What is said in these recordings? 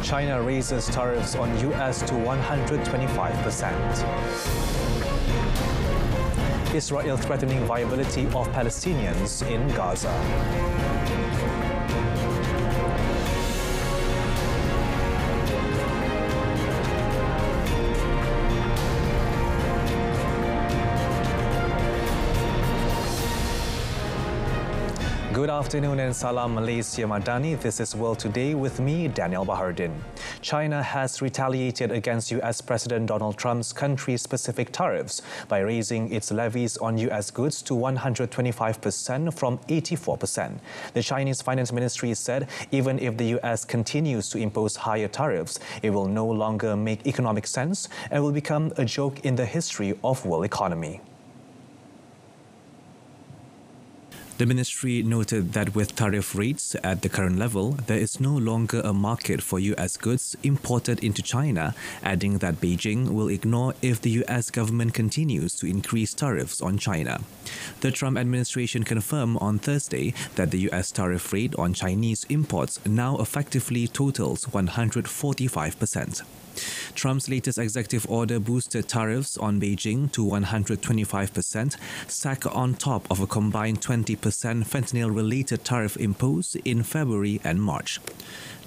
China raises tariffs on US to 125%. Israel threatening viability of Palestinians in Gaza. Good afternoon and Salam Malaysia Madani. This is World Today with me, Daniel Bahardin. China has retaliated against US President Donald Trump's country-specific tariffs by raising its levies on US goods to 125% from 84%. The Chinese Finance Ministry said even if the US continues to impose higher tariffs, it will no longer make economic sense and will become a joke in the history of world economy. The ministry noted that with tariff rates at the current level, there is no longer a market for US goods imported into China, adding that Beijing will ignore if the US government continues to increase tariffs on China. The Trump administration confirmed on Thursday that the US tariff rate on Chinese imports now effectively totals 145%. Trump's latest executive order boosted tariffs on Beijing to 125%, stacked on top of a combined 20% fentanyl-related tariff imposed in February and March.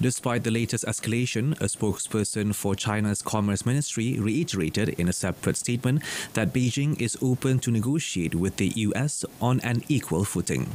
Despite the latest escalation, a spokesperson for China's Commerce Ministry reiterated in a separate statement that Beijing is open to negotiate with the US on an equal footing.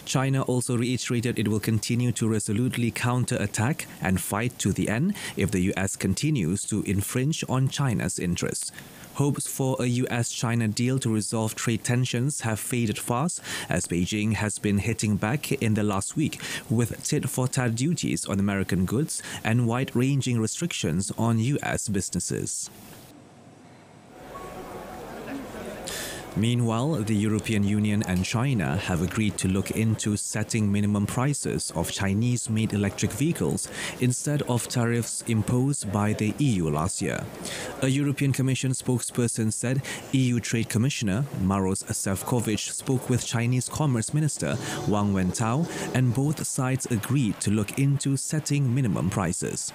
China also reiterated it will continue to resolutely counter-attack and fight to the end if the US continues to infringe on China's interests. Hopes for a US-China deal to resolve trade tensions have faded fast as Beijing has been hitting back in the last week with tit-for-tat duties on American goods and wide-ranging restrictions on US businesses. Meanwhile, the European Union and China have agreed to look into setting minimum prices of Chinese-made electric vehicles instead of tariffs imposed by the EU last year. A European Commission spokesperson said EU Trade Commissioner Maros Sefcovic spoke with Chinese Commerce Minister Wang Wentao and both sides agreed to look into setting minimum prices.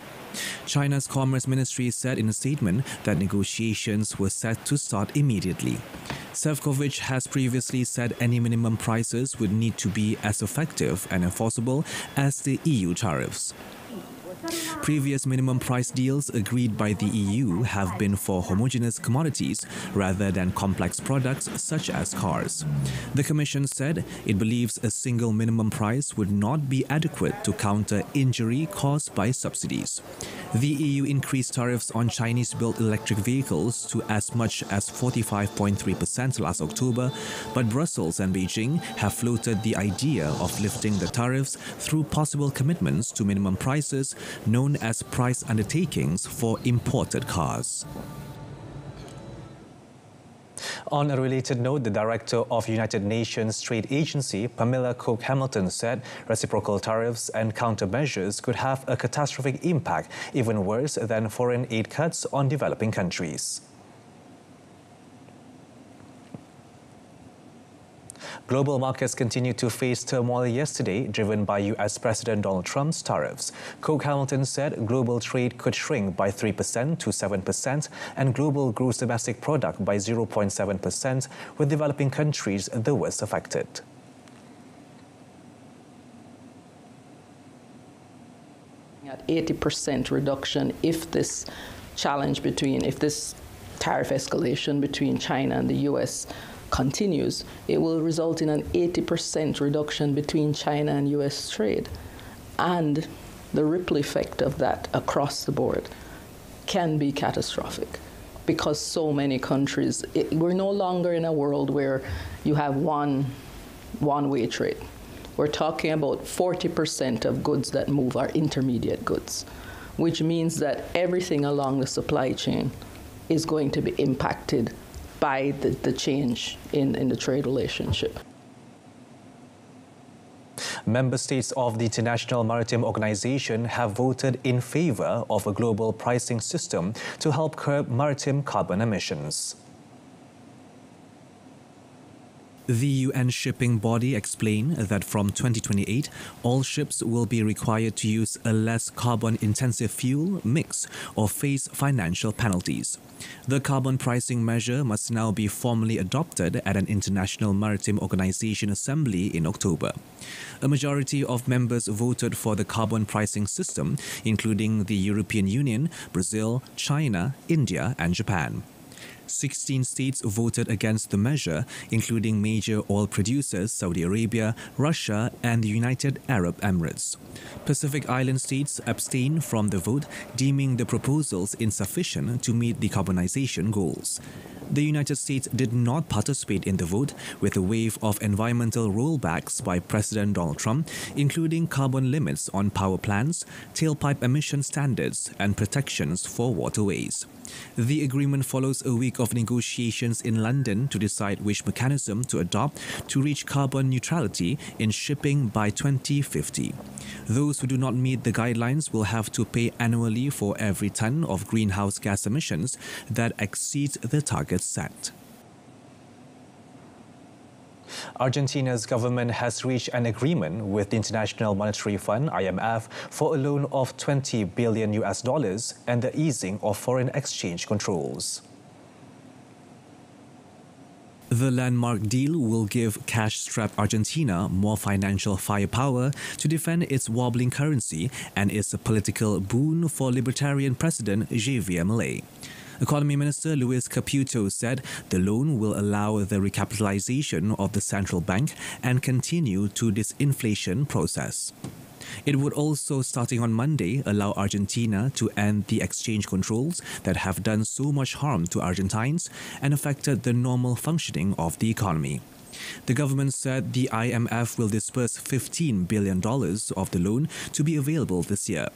China's Commerce Ministry said in a statement that negotiations were set to start immediately. Sefcovic has previously said any minimum prices would need to be as effective and enforceable as the EU tariffs. Previous minimum price deals agreed by the EU have been for homogeneous commodities rather than complex products such as cars. The Commission said it believes a single minimum price would not be adequate to counter injury caused by subsidies. The EU increased tariffs on Chinese-built electric vehicles to as much as 45.3% last October, but Brussels and Beijing have floated the idea of lifting the tariffs through possible commitments to minimum prices known as price undertakings for imported cars. On a related note, the director of United Nations Trade Agency, Pamela Cook-Hamilton, said reciprocal tariffs and countermeasures could have a catastrophic impact, even worse than foreign aid cuts on developing countries. Global markets continue to face turmoil yesterday, driven by US President Donald Trump's tariffs. Cook-Hamilton said global trade could shrink by 3% to 7% and global gross domestic product by 0.7%, with developing countries the worst affected. At 80% reduction if this tariff escalation between China and the US continues, it will result in an 80% reduction between China and US trade. And the ripple effect of that across the board can be catastrophic because so many countries, we're no longer in a world where you have one-way trade. We're talking about 40% of goods that move are intermediate goods, which means that everything along the supply chain is going to be impacted by the change in the trade relationship. Member states of the International Maritime Organization have voted in favor of a global pricing system to help curb maritime carbon emissions. The UN shipping body explained that from 2028, all ships will be required to use a less carbon-intensive fuel mix or face financial penalties. The carbon pricing measure must now be formally adopted at an International Maritime Organization assembly in October. A majority of members voted for the carbon pricing system, including the European Union, Brazil, China, India, and Japan. 16 states voted against the measure, including major oil producers Saudi Arabia, Russia, and the United Arab Emirates. Pacific Island states abstained from the vote, deeming the proposals insufficient to meet decarbonization goals. The United States did not participate in the vote, with a wave of environmental rollbacks by President Donald Trump, including carbon limits on power plants, tailpipe emission standards, and protections for waterways. The agreement follows a week of negotiations in London to decide which mechanism to adopt to reach carbon neutrality in shipping by 2050. Those who do not meet the guidelines will have to pay annually for every ton of greenhouse gas emissions that exceeds the target set. Argentina's government has reached an agreement with the International Monetary Fund (IMF) for a loan of $20 billion and the easing of foreign exchange controls. The landmark deal will give cash-strapped Argentina more financial firepower to defend its wobbling currency and is a political boon for Libertarian President Javier Milei. Economy Minister Luis Caputo said the loan will allow the recapitalization of the central bank and continue to disinflation process. It would also, starting on Monday, allow Argentina to end the exchange controls that have done so much harm to Argentines and affected the normal functioning of the economy. The government said the IMF will disburse $15 billion of the loan to be available this year.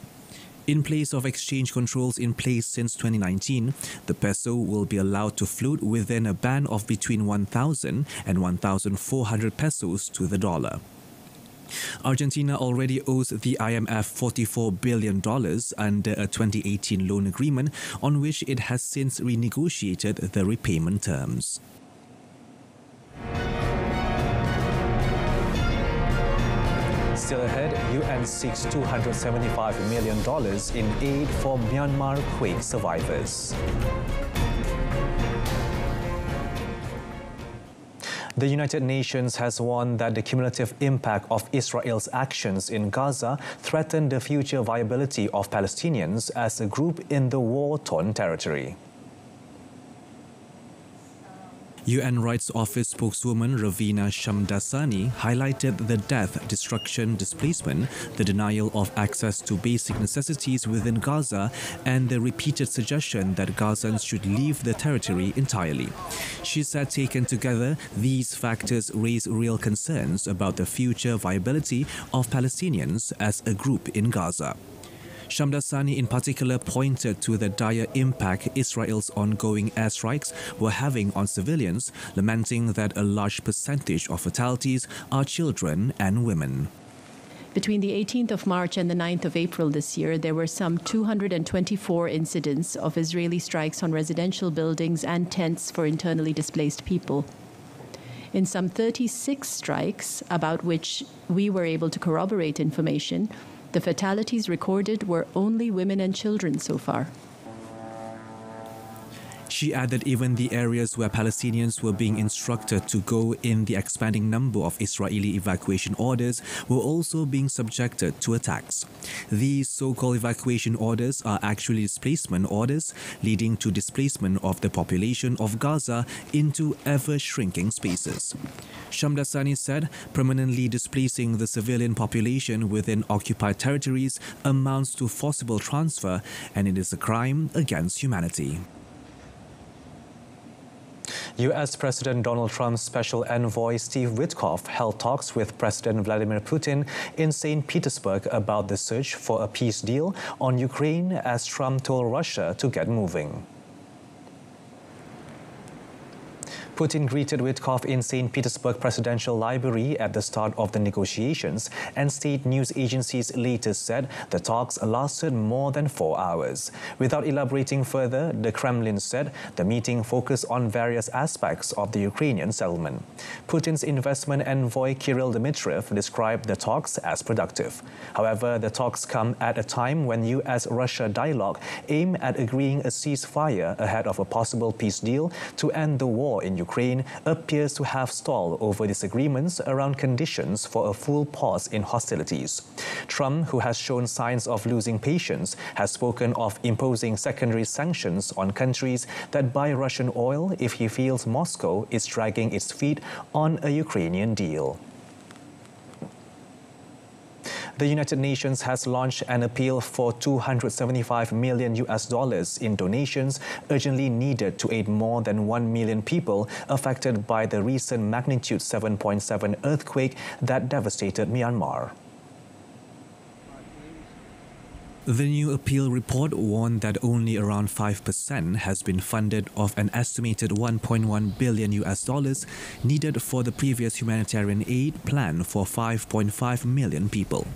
In place of exchange controls in place since 2019, the peso will be allowed to float within a band of between 1,000 and 1,400 pesos to the dollar. Argentina already owes the IMF $44 billion under a 2018 loan agreement on which it has since renegotiated the repayment terms. Still ahead, UN seeks $275 million in aid for Myanmar quake survivors. The United Nations has warned that the cumulative impact of Israel's actions in Gaza threaten the future viability of Palestinians as a group in the war-torn territory. UN Rights Office spokeswoman Ravina Shamdasani highlighted the death, destruction, displacement, the denial of access to basic necessities within Gaza, and the repeated suggestion that Gazans should leave the territory entirely. She said taken together, these factors raise real concerns about the future viability of Palestinians as a group in Gaza. Shamdasani in particular pointed to the dire impact Israel's ongoing airstrikes were having on civilians, lamenting that a large percentage of fatalities are children and women. Between the 18th of March and the 9th of April this year, there were some 224 incidents of Israeli strikes on residential buildings and tents for internally displaced people. In some 36 strikes, about which we were able to corroborate information, the fatalities recorded were only women and children so far. She added even the areas where Palestinians were being instructed to go in the expanding number of Israeli evacuation orders were also being subjected to attacks. These so-called evacuation orders are actually displacement orders, leading to displacement of the population of Gaza into ever-shrinking spaces. Shamdasani said permanently displacing the civilian population within occupied territories amounts to forcible transfer, and it is a crime against humanity. U.S. President Donald Trump's special envoy Steve Witkoff held talks with President Vladimir Putin in St. Petersburg about the search for a peace deal on Ukraine as Trump told Russia to get moving. Putin greeted Witkoff in St. Petersburg Presidential Library at the start of the negotiations, and state news agencies later said the talks lasted more than 4 hours. Without elaborating further, the Kremlin said the meeting focused on various aspects of the Ukrainian settlement. Putin's investment envoy Kirill Dmitriev described the talks as productive. However, the talks come at a time when US-Russia dialogue aimed at agreeing a ceasefire ahead of a possible peace deal to end the war in Ukraine appears to have stalled over disagreements around conditions for a full pause in hostilities. Trump, who has shown signs of losing patience, has spoken of imposing secondary sanctions on countries that buy Russian oil if he feels Moscow is dragging its feet on a Ukrainian deal. The United Nations has launched an appeal for $275 million in donations urgently needed to aid more than 1 million people affected by the recent magnitude 7.7 earthquake that devastated Myanmar. The new appeal report warned that only around 5% has been funded of an estimated $1.1 billion needed for the previous humanitarian aid plan for 5.5 million people.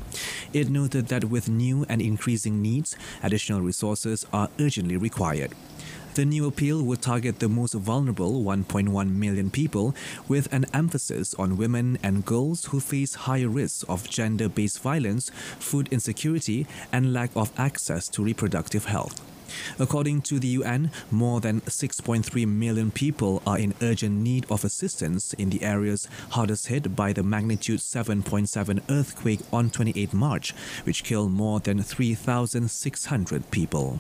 It noted that with new and increasing needs, additional resources are urgently required. The new appeal would target the most vulnerable 1.1 million people, with an emphasis on women and girls who face higher risks of gender-based violence, food insecurity, and lack of access to reproductive health. According to the UN, more than 6.3 million people are in urgent need of assistance in the areas hardest hit by the magnitude 7.7 earthquake on 28 March, which killed more than 3,600 people.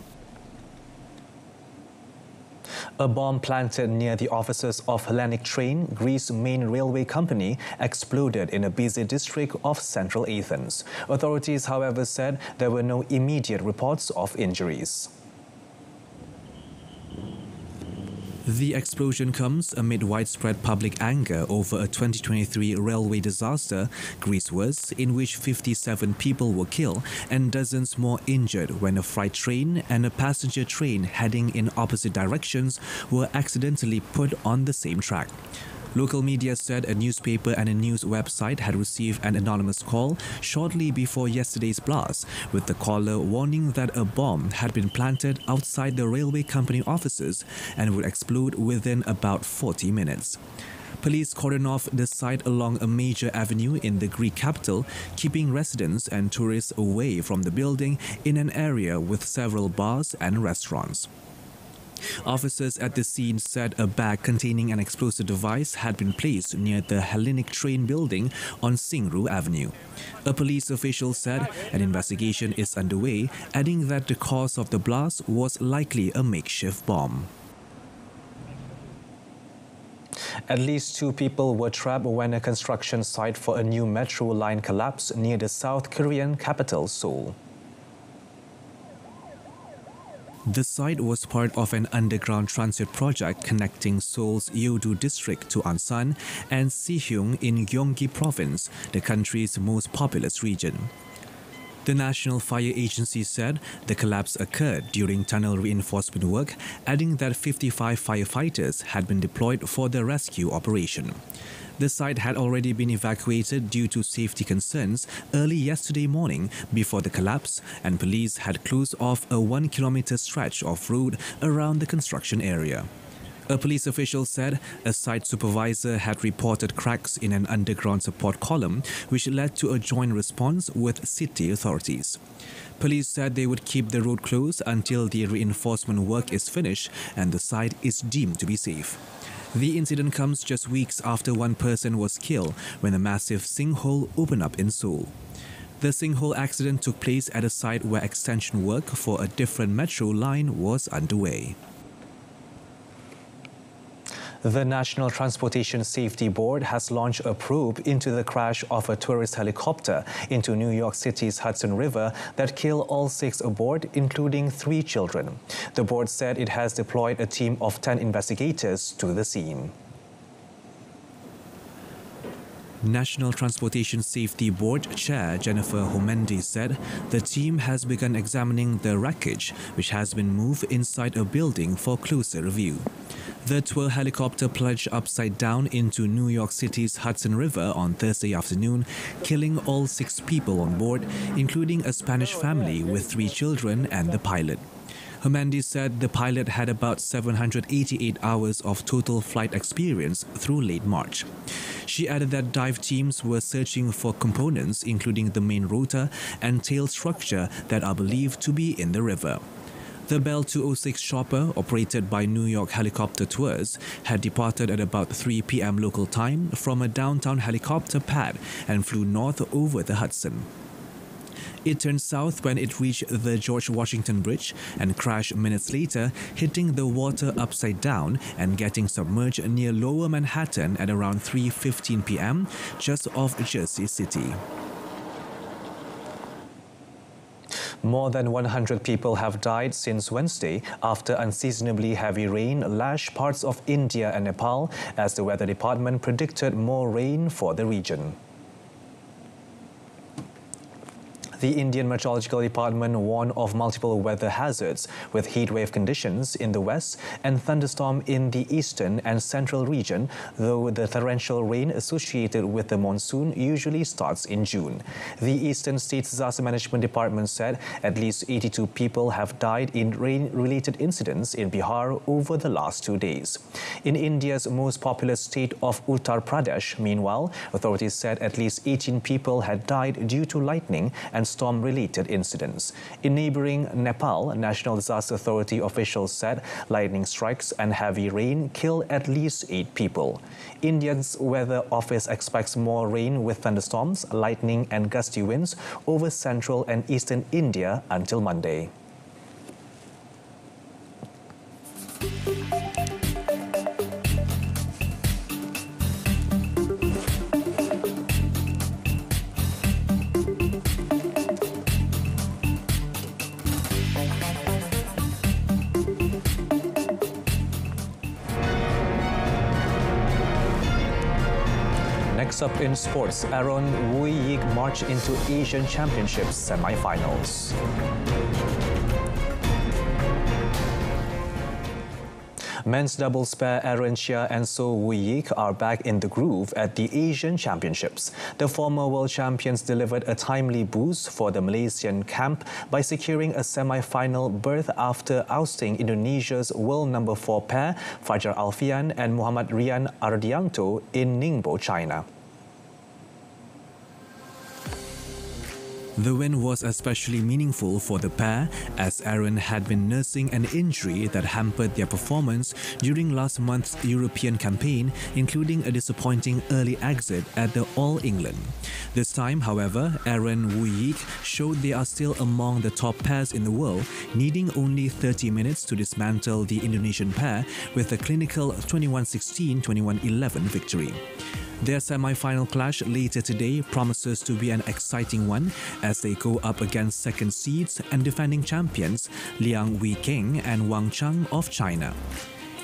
A bomb planted near the offices of Hellenic Train, Greece's main railway company, exploded in a busy district of central Athens. Authorities, however, said there were no immediate reports of injuries. The explosion comes amid widespread public anger over a 2023 railway disaster, Greece was, in which 57 people were killed and dozens more injured when a freight train and a passenger train heading in opposite directions were accidentally put on the same track. Local media said a newspaper and a news website had received an anonymous call shortly before yesterday's blast, with the caller warning that a bomb had been planted outside the railway company offices and would explode within about 40 minutes. Police cordoned off the site along a major avenue in the Greek capital, keeping residents and tourists away from the building in an area with several bars and restaurants. Officers at the scene said a bag containing an explosive device had been placed near the Hellenic Train building on Singru Avenue. A police official said an investigation is underway, adding that the cause of the blast was likely a makeshift bomb. At least 2 people were trapped when a construction site for a new metro line collapsed near the South Korean capital, Seoul. The site was part of an underground transit project connecting Seoul's Yeouido district to Ansan and Siheung in Gyeonggi province, the country's most populous region. The National Fire Agency said the collapse occurred during tunnel reinforcement work, adding that 55 firefighters had been deployed for the rescue operation. The site had already been evacuated due to safety concerns early yesterday morning before the collapse, and police had closed off a 1-kilometer stretch of road around the construction area. A police official said a site supervisor had reported cracks in an underground support column, which led to a joint response with city authorities. Police said they would keep the road closed until the reinforcement work is finished and the site is deemed to be safe. The incident comes just weeks after 1 person was killed when a massive sinkhole opened up in Seoul. The sinkhole accident took place at a site where extension work for a different metro line was underway. The National Transportation Safety Board has launched a probe into the crash of a tourist helicopter into New York City's Hudson River that killed all 6 aboard, including 3 children. The board said it has deployed a team of 10 investigators to the scene. National Transportation Safety Board Chair Jennifer Homendy said the team has begun examining the wreckage, which has been moved inside a building for closer review. The tour helicopter plunged upside down into New York City's Hudson River on Thursday afternoon, killing all 6 people on board, including a Spanish family with 3 children and the pilot. Hermandi said the pilot had about 788 hours of total flight experience through late March. She added that dive teams were searching for components including the main rotor and tail structure that are believed to be in the river. The Bell 206 chopper, operated by New York Helicopter Tours, had departed at about 3 p.m. local time from a downtown helicopter pad and flew north over the Hudson. It turned south when it reached the George Washington Bridge and crashed minutes later, hitting the water upside down and getting submerged near Lower Manhattan at around 3:15 p.m., just off Jersey City. More than 100 people have died since Wednesday after unseasonably heavy rain lashed parts of India and Nepal, as the weather department predicted more rain for the region. The Indian Meteorological Department warned of multiple weather hazards with heatwave conditions in the west and thunderstorm in the eastern and central region, though the torrential rain associated with the monsoon usually starts in June. The Eastern States Disaster Management Department said at least 82 people have died in rain-related incidents in Bihar over the last 2 days. In India's most populous state of Uttar Pradesh, meanwhile, authorities said at least 18 people had died due to lightning and storm-related incidents. In neighboring Nepal, National Disaster Authority officials said lightning strikes and heavy rain killed at least 8 people. India's Weather Office expects more rain with thunderstorms, lightning and gusty winds over central and eastern India until Monday. Next up in sports, Aaron Woo Yik marched into Asian Championships semi-finals. Men's doubles pair Aaron Chia and So Woo Yik are back in the groove at the Asian Championships. The former world champions delivered a timely boost for the Malaysian camp by securing a semi-final berth after ousting Indonesia's world number 4 pair Fajar Alfian and Muhammad Rian Ardianto in Ningbo, China. The win was especially meaningful for the pair, as Aaron had been nursing an injury that hampered their performance during last month's European campaign, including a disappointing early exit at the All England. This time, however, Aaron Woo Yik showed they are still among the top pairs in the world, needing only 30 minutes to dismantle the Indonesian pair with a clinical 21-16-21-11 victory. Their semi-final clash later today promises to be an exciting one as they go up against second seeds and defending champions Liang Weikeng and Wang Chang of China.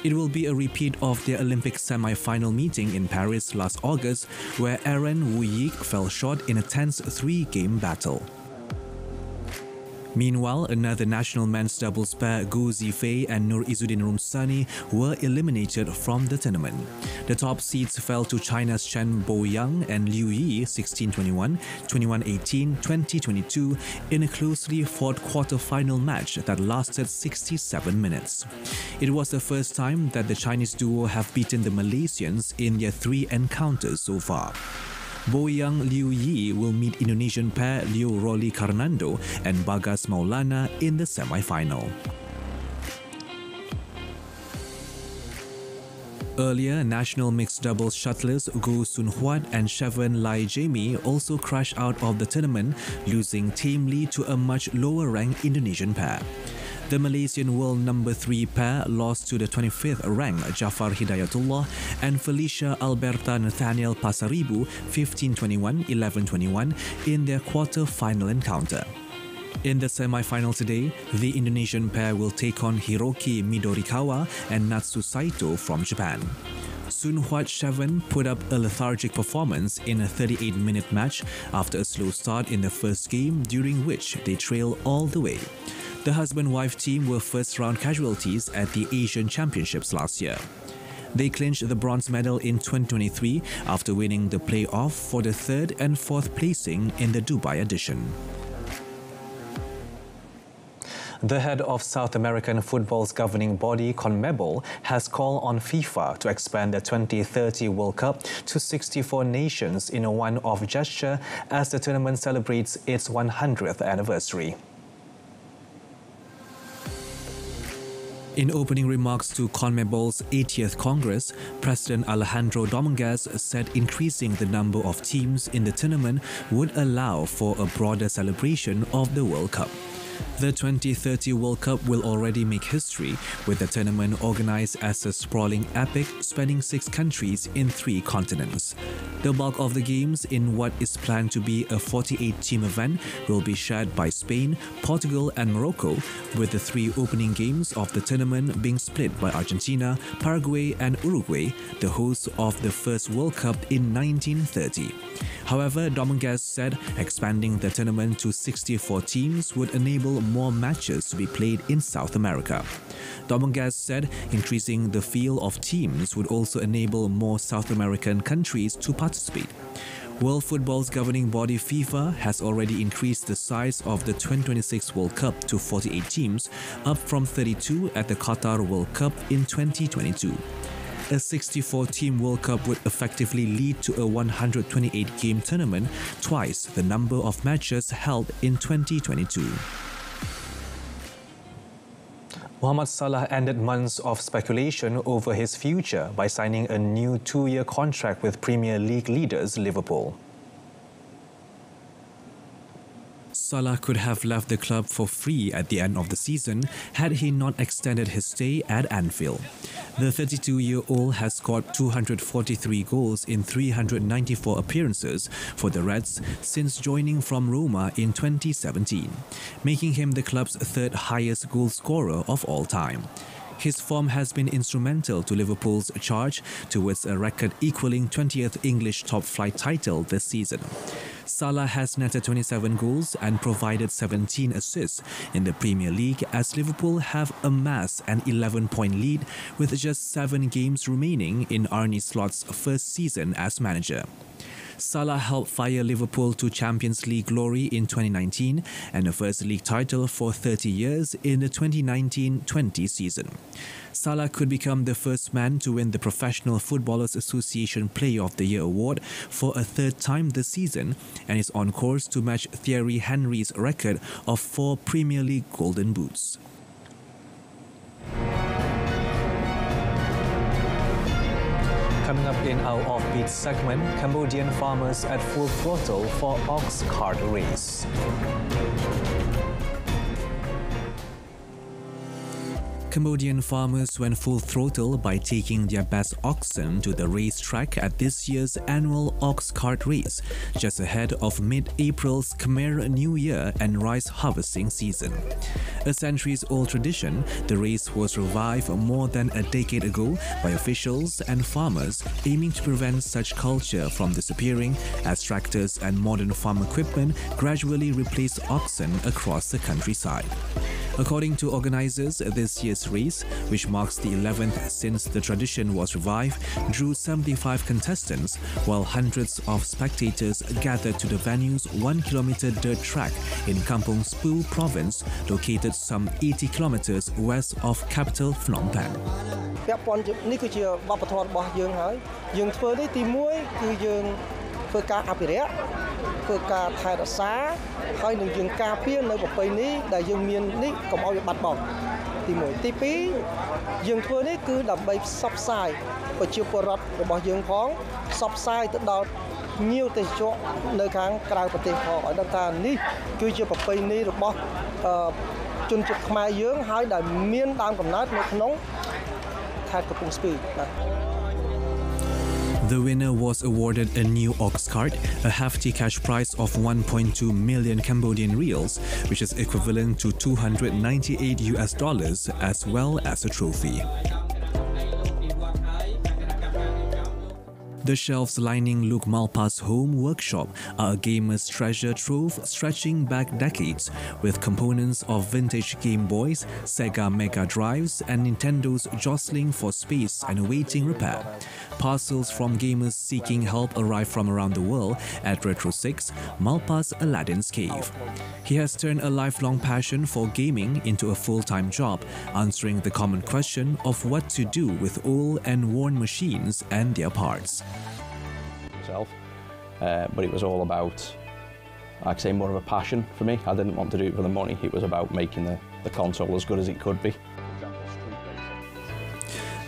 It will be a repeat of their Olympic semi-final meeting in Paris last August, where Aaron Woo Yik fell short in a tense 3-game battle. Meanwhile, another national men's doubles pair, Gu Zifei and Nur Izzuddin Rumsani, were eliminated from the tournament. The top seeds fell to China's Chen Boyang and Liu Yi 16-21, 21-18, 20-22 in a closely fought quarter-final match that lasted 67 minutes. It was the first time that the Chinese duo have beaten the Malaysians in their 3 encounters so far. Boyang Liu Yi will meet Indonesian pair Leo Rolly Karnando and Bagas Maulana in the semi-final. Earlier, national mixed doubles shuttlers Goh Sun Huat and Chevron Lai Jamie also crashed out of the tournament, losing tamely to a much lower-ranked Indonesian pair. The Malaysian world number 3 pair lost to the 25th ranked Jafar Hidayatullah and Felicia Alberta Nathaniel Pasaribu 15-21, 11-21 in their quarter-final encounter. In the semi-final today, the Indonesian pair will take on Hiroki Midorikawa and Natsu Saito from Japan. Sun Huat Chevron put up a lethargic performance in a 38-minute match after a slow start in the first game, during which they trailed all the way. The husband-wife team were first-round casualties at the Asian Championships last year. They clinched the bronze medal in 2023 after winning the play-off for the third and fourth placing in the Dubai edition. The head of South American football's governing body, CONMEBOL, has called on FIFA to expand the 2030 World Cup to 64 nations in a one-off gesture as the tournament celebrates its 100th anniversary. In opening remarks to CONMEBOL's 80th Congress, President Alejandro Dominguez said increasing the number of teams in the tournament would allow for a broader celebration of the World Cup. The 2030 World Cup will already make history, with the tournament organized as a sprawling epic spanning 6 countries in 3 continents. The bulk of the games in what is planned to be a 48-team event will be shared by Spain, Portugal and Morocco, with the 3 opening games of the tournament being split by Argentina, Paraguay and Uruguay, the hosts of the first World Cup in 1930. However, Dominguez said expanding the tournament to 64 teams would enable more matches to be played in South America. Dominguez said increasing the field of teams would also enable more South American countries to participate. World football's governing body FIFA has already increased the size of the 2026 World Cup to 48 teams, up from 32 at the Qatar World Cup in 2022. A 64-team World Cup would effectively lead to a 128-game tournament, twice the number of matches held in 2022. Mohamed Salah ended months of speculation over his future by signing a new 2-year contract with Premier League leaders Liverpool. Salah could have left the club for free at the end of the season had he not extended his stay at Anfield. The 32-year-old has scored 243 goals in 394 appearances for the Reds since joining from Roma in 2017, making him the club's 3rd highest goal scorer of all time. His form has been instrumental to Liverpool's charge towards a record equaling 20th English top-flight title this season. Salah has netted 27 goals and provided 17 assists in the Premier League as Liverpool have amassed an 11-point lead with just 7 games remaining in Arne Slot's first season as manager. Salah helped fire Liverpool to Champions League glory in 2019 and a first league title for 30 years in the 2019-20 season. Salah could become the first man to win the Professional Footballers Association Player of the Year award for a 3rd time this season and is on course to match Thierry Henry's record of 4 Premier League Golden Boots. Coming up in our offbeat segment, Cambodian farmers at full throttle for ox cart race. Cambodian farmers went full throttle by taking their best oxen to the racetrack at this year's annual ox cart race, just ahead of mid-April's Khmer New Year and rice harvesting season. A centuries-old tradition, the race was revived more than a decade ago by officials and farmers aiming to prevent such culture from disappearing as tractors and modern farm equipment gradually replace oxen across the countryside. According to organizers, this year's race, which marks the 11th since the tradition was revived, drew 75 contestants, while hundreds of spectators gathered to the venue's 1-kilometer dirt track in Kampong Spu province, located some 80 kilometers west of capital Phnom Penh. នេះគឺជាវប្បធម៌របស់យើងហើយយើងធ្វើនេះទី1គឺយើងធ្វើការអភិរក្សធ្វើការថែរក្សាហើយនឹងយើងការពារនៅប្រពៃណីដែលយើងមាននេះកុំឲ្យវាបាត់បង់ទី1ទី2យើងធ្វើនេះគឺដើម្បីផ្សព្វផ្សាយប្រជាពលរដ្ឋរបស់យើងផងផ្សព្វផ្សាយទៅដល់ញៀវទេសចរនៅខាងក្រៅប្រទេសផងឲ្យដឹងថានេះគឺជាប្រពៃណីរបស់ជនជាតិខ្មែរយើងហើយដែលមានដើមកំណើតនៅក្នុងខេត្តកំពង់ស្ពឺបាទ The winner was awarded a new ox cart, a hefty cash prize of 1.2 million Cambodian reals, which is equivalent to $298 as well as a trophy. The shelves lining Luke Malpa's home workshop are a gamer's treasure trove stretching back decades, with components of vintage Game Boys, Sega Mega Drives and Nintendos jostling for space and awaiting repair. Parcels from gamers seeking help arrive from around the world at Retro 6, Malpa's Aladdin's Cave. He has turned a lifelong passion for gaming into a full-time job, answering the common question of what to do with old and worn machines and their parts. But it was all about, like I say, more of a passion for me. I didn't want to do it for the money. It was about making the console as good as it could be.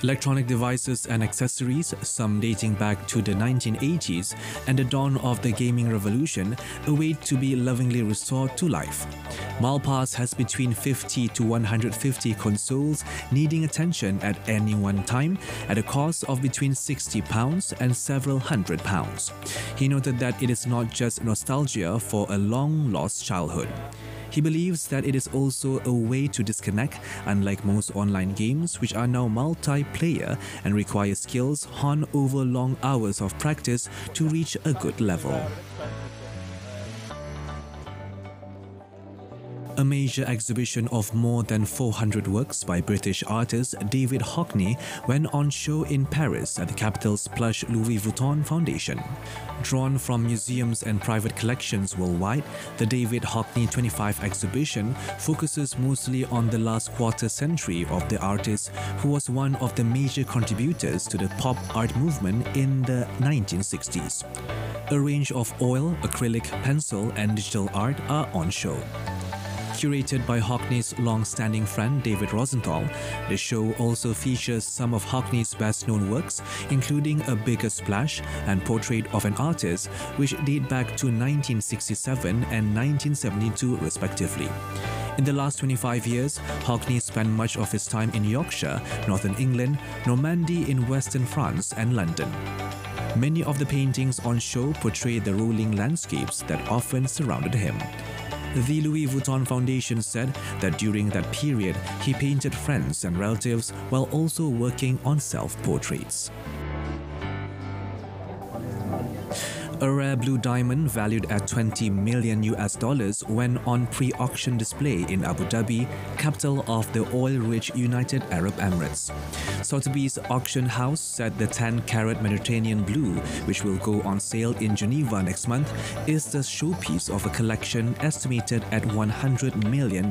Electronic devices and accessories, some dating back to the 1980s and the dawn of the gaming revolution, await to be lovingly restored to life. Malpa's has between 50 to 150 consoles needing attention at any one time at a cost of between £60 and several £100. He noted that it is not just nostalgia for a long-lost childhood. He believes that it is also a way to disconnect, unlike most online games which are now multiplayer and require skills honed over long hours of practice to reach a good level. A major exhibition of more than 400 works by British artist David Hockney went on show in Paris at the capital's plush Louis Vuitton Foundation. Drawn from museums and private collections worldwide, the David Hockney 25 exhibition focuses mostly on the last quarter century of the artist who was one of the major contributors to the pop art movement in the 1960s. A range of oil, acrylic, pencil and digital art are on show. Curated by Hockney's long-standing friend David Rosenthal, the show also features some of Hockney's best-known works, including A Bigger Splash and Portrait of an Artist, which date back to 1967 and 1972 respectively. In the last 25 years, Hockney spent much of his time in Yorkshire, Northern England, Normandy in Western France and London. Many of the paintings on show portray the rolling landscapes that often surrounded him. The Louis Vuitton Foundation said that during that period, he painted friends and relatives while also working on self-portraits. A rare blue diamond valued at $20 million went on pre-auction display in Abu Dhabi, capital of the oil-rich United Arab Emirates. Sotheby's auction house said the 10-carat Mediterranean blue, which will go on sale in Geneva next month, is the showpiece of a collection estimated at $100 million.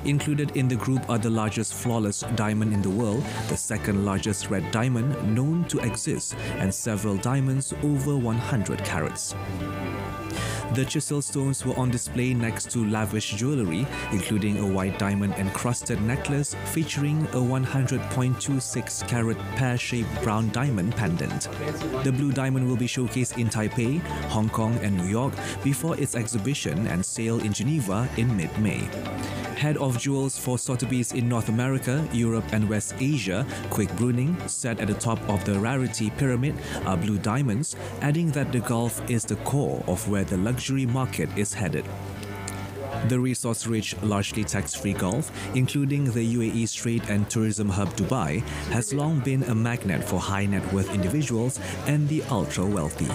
Included in the group are the largest flawless diamond in the world, the second largest red diamond known to exist, and several diamonds over 100 carats. The chisel stones were on display next to lavish jewellery, including a white diamond-encrusted necklace featuring a 100.26 carat pear-shaped brown diamond pendant. The blue diamond will be showcased in Taipei, Hong Kong and New York before its exhibition and sale in Geneva in mid-May. Head of jewels for Sotheby's in North America, Europe and West Asia, Quick Bruning, said at the top of the rarity pyramid are blue diamonds, adding that the Gulf is the core of where the luxury market is headed. The resource-rich, largely tax-free Gulf, including the UAE Strait and tourism hub Dubai, has long been a magnet for high-net-worth individuals and the ultra-wealthy.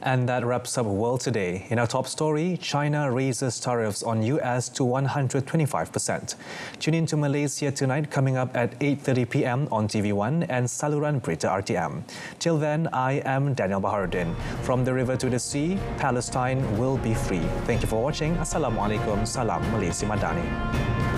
And that wraps up World Today. In our top story, China raises tariffs on US to 125%. Tune in to Malaysia tonight, coming up at 8:30 p.m. on TV1 and saluran Berita RTM. Till then, I am Daniel Baharudin. From the river to the sea, Palestine will be free. Thank you for watching. Assalamualaikum. Salam Malaysia Madani.